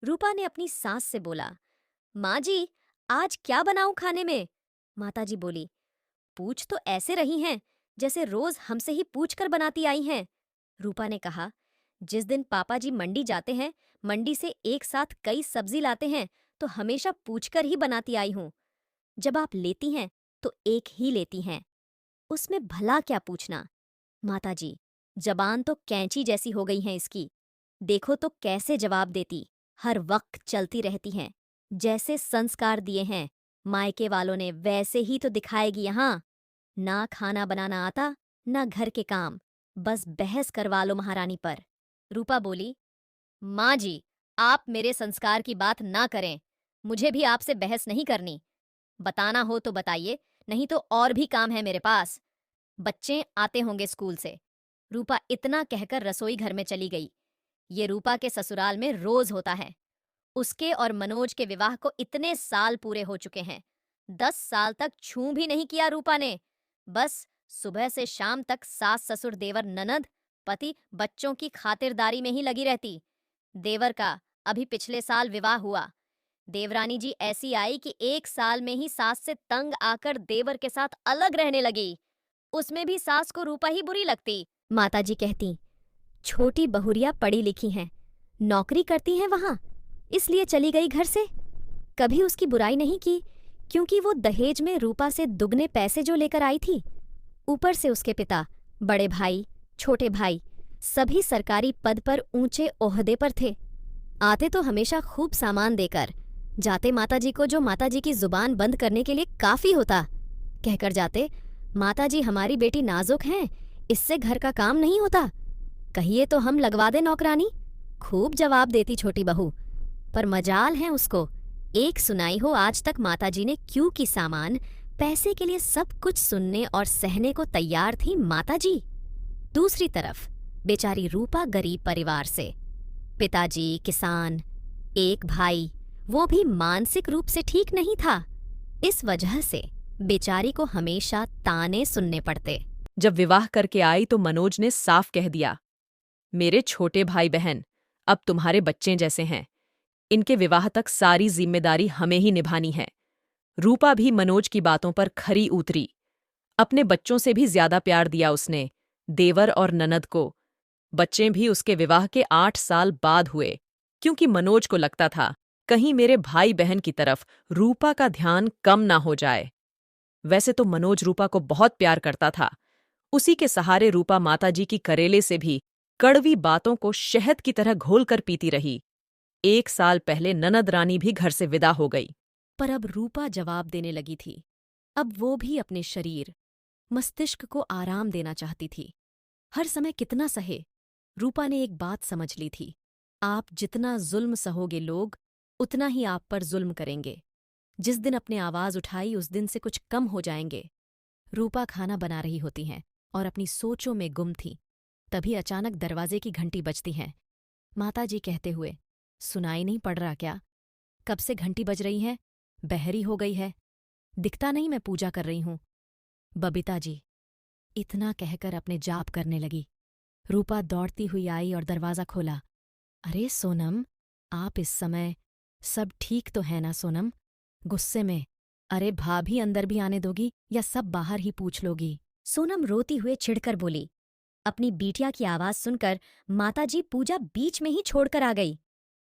रूपा ने अपनी सास से बोला, माँ जी, आज क्या बनाऊं खाने में? माता जी बोली, पूछ तो ऐसे रही हैं जैसे रोज हमसे ही पूछ कर बनाती आई हैं। रूपा ने कहा, जिस दिन पापा जी मंडी जाते हैं, मंडी से एक साथ कई सब्जी लाते हैं, तो हमेशा पूछकर ही बनाती आई हूँ। जब आप लेती हैं तो एक ही लेती हैं, उसमें भला क्या पूछना। माताजी, जबान तो कैंची जैसी हो गई है इसकी। देखो तो कैसे जवाब देती, हर वक्त चलती रहती हैं। जैसे संस्कार दिए हैं मायके वालों ने वैसे ही तो दिखाएगी यहाँ। ना खाना बनाना आता, ना घर के काम, बस बहस करवा लो महारानी पर। रूपा बोली, माँ जी, आप मेरे संस्कार की बात ना करें। मुझे भी आपसे बहस नहीं करनी। बताना हो तो बताइए, नहीं तो और भी काम है मेरे पास। बच्चे आते होंगे स्कूल से। रूपा इतना कहकर रसोई घर में चली गई। ये रूपा के ससुराल में रोज होता है। उसके और मनोज के विवाह को इतने साल पूरे हो चुके हैं, 10 साल तक छू भी नहीं किया रूपा ने। बस सुबह से शाम तक सास ससुर देवर ननद पति बच्चों की खातिरदारी में ही लगी रहती। देवर का अभी पिछले साल विवाह हुआ। देवरानी जी ऐसी आई कि 1 साल में ही सास से तंग आकर देवर के साथ अलग रहने लगी। उसमें भी सास को रूपा ही बुरी लगती। माताजी कहती, छोटी बहुरिया पढ़ी लिखी हैं, नौकरी करती हैं वहां, इसलिए चली गई घर से। कभी उसकी बुराई नहीं की, क्योंकि वो दहेज में रूपा से दुगने पैसे जो लेकर आई थी। ऊपर से उसके पिता, बड़े भाई, छोटे भाई सभी सरकारी पद पर ऊंचे ओहदे पर थे। आते तो हमेशा खूब सामान देकर, जाते माताजी को जो माताजी की जुबान बंद करने के लिए काफी होता। कहकर जाते, माताजी हमारी बेटी नाजुक हैं, इससे घर का काम नहीं होता, कहिए तो हम लगवा दे नौकरानी। खूब जवाब देती छोटी बहू। पर मजाल है उसको, एक सुनाई हो आज तक माताजी ने क्यों की सामान, पैसे के लिए सब कुछ सुनने और सहने को तैयार थी माताजी। दूसरी तरफ बेचारी रूपा गरीब परिवार से, पिताजी किसान, एक भाई, वो भी मानसिक रूप से ठीक नहीं था। इस वजह से बेचारी को हमेशा ताने सुनने पड़ते। जब विवाह करके आई तो मनोज ने साफ कह दिया, मेरे छोटे भाई बहन अब तुम्हारे बच्चे जैसे हैं, इनके विवाह तक सारी जिम्मेदारी हमें ही निभानी है। रूपा भी मनोज की बातों पर खरी उतरी। अपने बच्चों से भी ज्यादा प्यार दिया उसने, देवर और ननद को। बच्चे भी उसके विवाह के 8 साल बाद हुए, क्योंकि मनोज को लगता था कहीं मेरे भाई बहन की तरफ रूपा का ध्यान कम ना हो जाए। वैसे तो मनोज रूपा को बहुत प्यार करता था। उसी के सहारे रूपा माताजी की करेले से भी कड़वी बातों को शहद की तरह घोलकर पीती रही। 1 साल पहले ननद रानी भी घर से विदा हो गई। पर अब रूपा जवाब देने लगी थी। अब वो भी अपने शरीर, मस्तिष्क को आराम देना चाहती थी। हर समय कितना सहे। रूपा ने एक बात समझ ली थी, आप जितना जुल्म सहोगे लोग, उतना ही आप पर जुल्म करेंगे। जिस दिन अपने आवाज उठाई उस दिन से कुछ कम हो जाएंगे। रूपा खाना बना रही होती हैं और अपनी सोचों में गुम थी। तभी अचानक दरवाजे की घंटी बजती है। माताजी कहते हुए, सुनाई नहीं पड़ रहा क्या? कब से घंटी बज रही है? बहरी हो गई है, दिखता नहीं मैं पूजा कर रही हूं। बबीता जी, इतना कहकर अपने जाप करने लगी। रूपा दौड़ती हुई आई और दरवाजा खोला। अरे सोनम, आप इस समय, सब ठीक तो है ना सोनम? गुस्से में, अरे भाभी अंदर भी आने दोगी या सब बाहर ही पूछ लोगी? सोनम रोती हुए चिढ़कर बोली। अपनी बिटिया की आवाज सुनकर माताजी पूजा बीच में ही छोड़कर आ गई।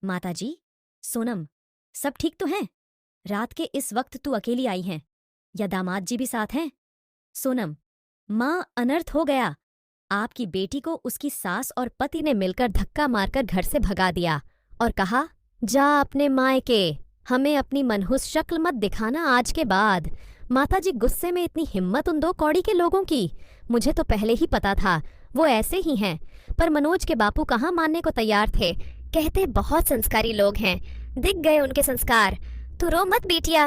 माताजी, सोनम, सब ठीक तो है? रात के इस वक्त तू अकेली आई हैं, या दामाद जी भी साथ हैं? सोनम, माँ, अनर्थ हो गया। आपकी बेटी को उसकी सास और पति ने मिलकर धक्का मारकर घर से भगा दिया और कहा, जा अपने मायके, हमें अपनी मनहूस शक्ल मत दिखाना आज के बाद। माताजी गुस्से में, इतनी हिम्मत उन 2 कौड़ी के लोगों की। मुझे तो पहले ही पता था वो ऐसे ही हैं। पर मनोज के बापू कहाँ मानने को तैयार थे। कहते बहुत संस्कारी लोग हैं, दिख गए उनके संस्कार। तू रो मत बेटिया,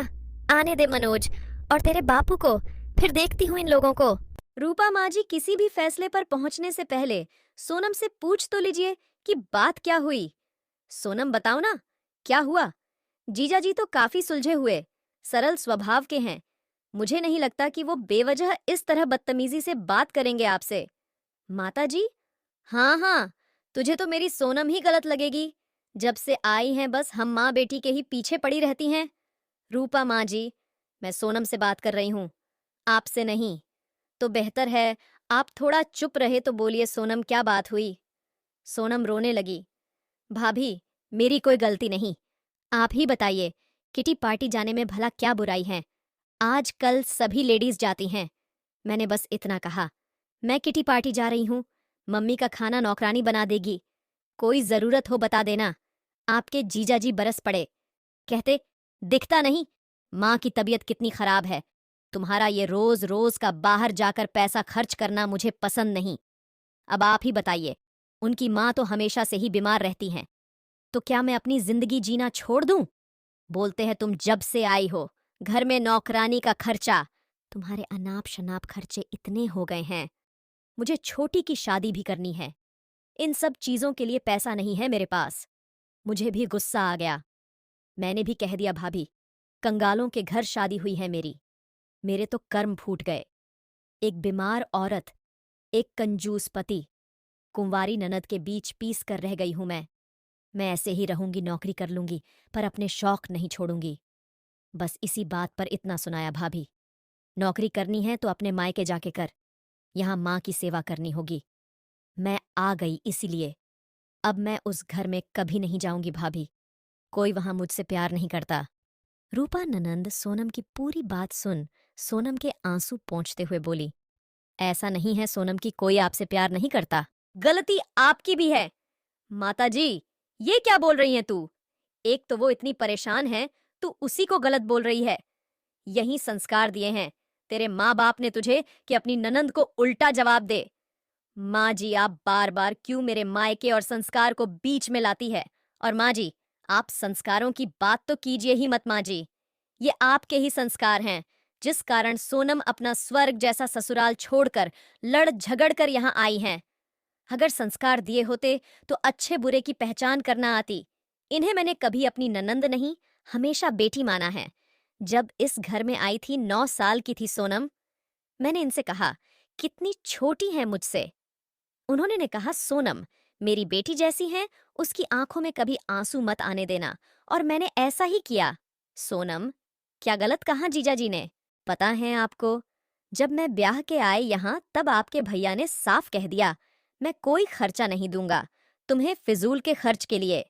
आने दे मनोज और तेरे बापू को, फिर देखती हूँ इन लोगों को। रूपा माँ जी किसी भी फैसले पर पहुंचने से पहले सोनम से पूछ तो लीजिए कि बात क्या हुई। सोनम, बताओ ना, क्या हुआ? जीजा जी तो काफी सुलझे हुए, सरल स्वभाव के हैं। मुझे नहीं लगता कि वो बेवजह इस तरह बदतमीजी से बात करेंगे आपसे। माता जी, हाँ हाँ, तुझे तो मेरी सोनम ही गलत लगेगी। जब से आई हैं बस हम माँ बेटी के ही पीछे पड़ी रहती हैं। रूपा माँ जी, मैं सोनम से बात कर रही हूँ, आपसे नहीं। तो बेहतर है आप थोड़ा चुप रहे तो बोलिए सोनम, क्या बात हुई? सोनम रोने लगी। भाभी, मेरी कोई गलती नहीं। आप ही बताइए, किटी पार्टी जाने में भला क्या बुराई है? आजकल सभी लेडीज जाती हैं। मैंने बस इतना कहा। मैं किटी पार्टी जा रही हूँ, मम्मी का खाना नौकरानी बना देगी। कोई जरूरत हो बता देना। आपके जीजा जी बरस पड़े, कहते दिखता नहीं माँ की तबीयत कितनी खराब है। तुम्हारा ये रोज रोज का बाहर जाकर पैसा खर्च करना मुझे पसंद नहीं। अब आप ही बताइए, उनकी माँ तो हमेशा से ही बीमार रहती हैं, तो क्या मैं अपनी जिंदगी जीना छोड़ दूं? बोलते हैं तुम जब से आई हो, घर में नौकरानी का खर्चा, तुम्हारे अनाप शनाप खर्चे इतने हो गए हैं। मुझे छोटी की शादी भी करनी है, इन सब चीजों के लिए पैसा नहीं है मेरे पास। मुझे भी गुस्सा आ गया। मैंने भी कह दिया भाभी, कंगालों के घर शादी हुई है मेरी। मेरे तो कर्म फूट गए। एक बीमार औरत, एक कंजूस पति, कुंवारी ननद के बीच पीस कर रह गई हूं मैं। मैं ऐसे ही रहूंगी, नौकरी कर लूंगी, पर अपने शौक नहीं छोड़ूंगी। बस इसी बात पर इतना सुनाया भाभी। नौकरी करनी है तो अपने मायके जाके कर, यहां माँ की सेवा करनी होगी। मैं आ गई इसीलिए। अब मैं उस घर में कभी नहीं जाऊंगी भाभी, कोई वहां मुझसे प्यार नहीं करता। रूपा ननंद सोनम की पूरी बात सुन सोनम के आंसू पोंछते हुए बोली, ऐसा नहीं है सोनम की कोई आपसे प्यार नहीं करता, गलती आपकी भी है। माताजी, ये क्या बोल रही है तू? एक तो वो इतनी परेशान है, तू उसी को गलत बोल रही है। यही संस्कार दिए हैं तेरे माँ बाप ने तुझे कि अपनी ननंद को उल्टा जवाब दे। माँ जी, आप बार बार क्यों मेरे मायके और संस्कार को बीच में लाती है? और माँ जी, आप संस्कारों की बात तो कीजिए ही मत माँ जी। ये आपके ही संस्कार हैं, जिस कारण सोनम अपना स्वर्ग जैसा ससुराल छोड़कर लड़ झगड़ कर यहाँ आई हैं। अगर संस्कार दिए होते तो अच्छे बुरे की पहचान करना आती। इन्हें मैंने कभी अपनी ननंद नहीं, हमेशा बेटी माना है। जब इस घर में आई थी 9 साल की थी सोनम। मैंने इनसे कहा, कितनी छोटी है मुझसे। उन्होंने ने कहा, सोनम मेरी बेटी जैसी है, उसकी आंखों में कभी आंसू मत आने देना। और मैंने ऐसा ही किया। सोनम, क्या गलत कहा जीजा जी ने? पता है आपको, जब मैं ब्याह के आए यहाँ तब आपके भैया ने साफ कह दिया, मैं कोई खर्चा नहीं दूंगा तुम्हें फिजूल के खर्च के लिए।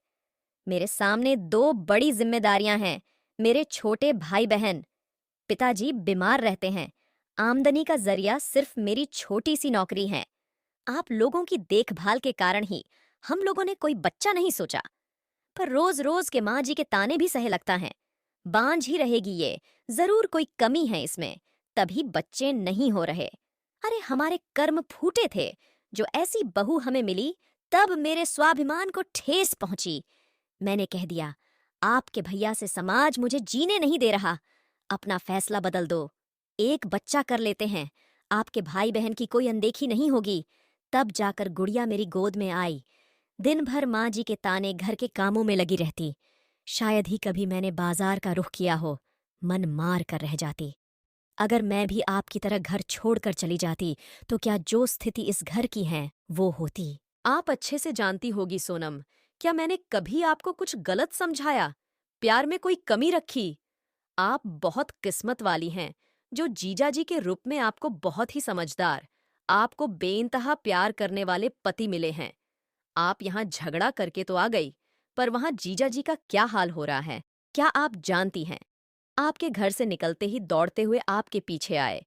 मेरे सामने 2 बड़ी जिम्मेदारियां हैं, मेरे छोटे भाई बहन। पिताजी बीमार रहते हैं, आमदनी का जरिया सिर्फ मेरी छोटी सी नौकरी है। आप लोगों की देखभाल के कारण ही हम लोगों ने कोई बच्चा नहीं सोचा, पर रोज रोज के माँ जी के ताने भी सहे लगता है। बांझ ही रहेगी ये, जरूर कोई कमी है इसमें, तभी बच्चे नहीं हो रहे। अरे हमारे कर्म फूटे थे, जो ऐसी बहू हमें मिली तब मेरे स्वाभिमान को ठेस पहुंची। मैंने कह दिया, आपके भैया से समाज मुझे जीने नहीं दे रहा, अपना फैसला बदल दो। एक बच्चा कर लेते हैं, आपके भाई बहन की कोई अनदेखी नहीं होगी। तब जाकर गुड़िया मेरी गोद में आई। दिन भर माँ जी के ताने घर के कामों में लगी रहती। शायद ही कभी मैंने बाजार का रुख किया हो, मन मार कर रह जाती। अगर मैं भी आपकी तरह घर छोड़कर चली जाती तो क्या जो स्थिति इस घर की है वो होती। आप अच्छे से जानती होगी सोनम, क्या मैंने कभी आपको कुछ गलत समझाया, प्यार में कोई कमी रखी? आप बहुत किस्मत वाली हैं, जो जीजा जी के रूप में आपको बहुत ही समझदार, आपको बेइंतहा प्यार करने वाले पति मिले हैं। आप यहाँ झगड़ा करके तो आ गई, पर वहाँ जीजा जी का क्या हाल हो रहा है, क्या आप जानती हैं? आपके घर से निकलते ही दौड़ते हुए आपके पीछे आए,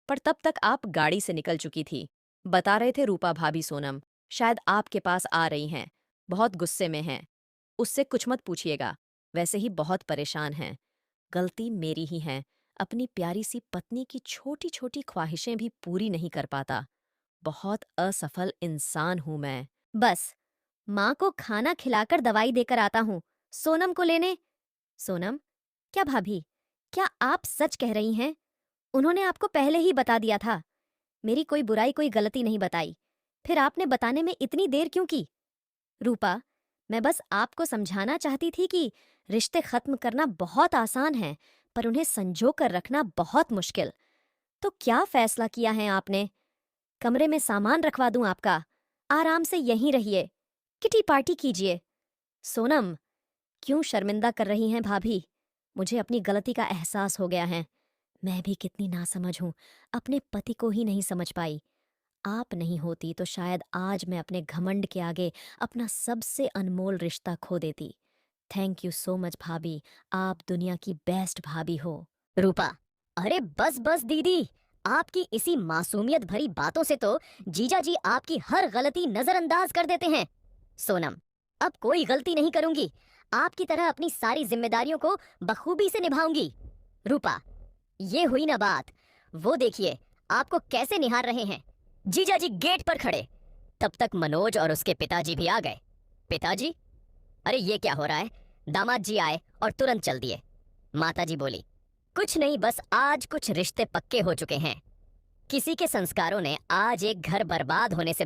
पर तब तक आप गाड़ी से निकल चुकी थी। बता रहे थे रूपा भाभी सोनम, शायद आपके पास आ रही हैं, बहुत गुस्से में हैं। उससे कुछ मत पूछिएगा, वैसे ही बहुत परेशान हैं। गलती मेरी ही है, अपनी प्यारी सी पत्नी की छोटी छोटी ख्वाहिशें भी पूरी नहीं कर पाता। बहुत असफल इंसान हूं मैं। बस, माँ को खाना खिलाकर दवाई देकर आता हूँ, सोनम को लेने। सोनम, क्या भाभी, क्या आप सच कह रही हैं? उन्होंने आपको पहले ही बता दिया था। मेरी कोई बुराई, कोई गलती नहीं बताई, फिर आपने बताने में इतनी देर क्यों की? रूपा, मैं बस आपको समझाना चाहती थी कि रिश्ते खत्म करना बहुत आसान है, पर उन्हें संजो कर रखना बहुत मुश्किल। तो क्या फैसला किया है आपने? कमरे में सामान रखवा दूं आपका, आराम से यहीं रहिए, किटी पार्टी कीजिए। सोनम, क्यों शर्मिंदा कर रही हैं भाभी? मुझे अपनी गलती का एहसास हो गया है। मैं भी कितनी नासमझ हूँ, अपने पति को ही नहीं समझ पाई। आप नहीं होती तो शायद आज मैं अपने घमंड के आगे अपना सबसे अनमोल रिश्ता खो देती। थैंक यू सो मच भाभी, आप दुनिया की बेस्ट भाभी हो। रूपा, अरे बस बस दीदी, आपकी इसी मासूमियत भरी बातों से तो जीजा जी आपकी हर गलती नजरअंदाज कर देते हैं। सोनम, अब कोई गलती नहीं करूंगी, आपकी तरह अपनी सारी जिम्मेदारियों को बखूबी से निभाऊंगी। रूपा, ये हुई ना बात, वो देखिए आपको कैसे निहार रहे हैं। जीजा जी गेट पर खड़े, तब तक मनोज और उसके पिताजी भी आ गए। पिताजी, अरे ये क्या हो रहा है? दामाद जी आए और तुरंत चल दिए। माताजी बोली, कुछ नहीं, बस आज कुछ रिश्ते पक्के हो चुके हैं। किसी के संस्कारों ने आज एक घर बर्बाद होने से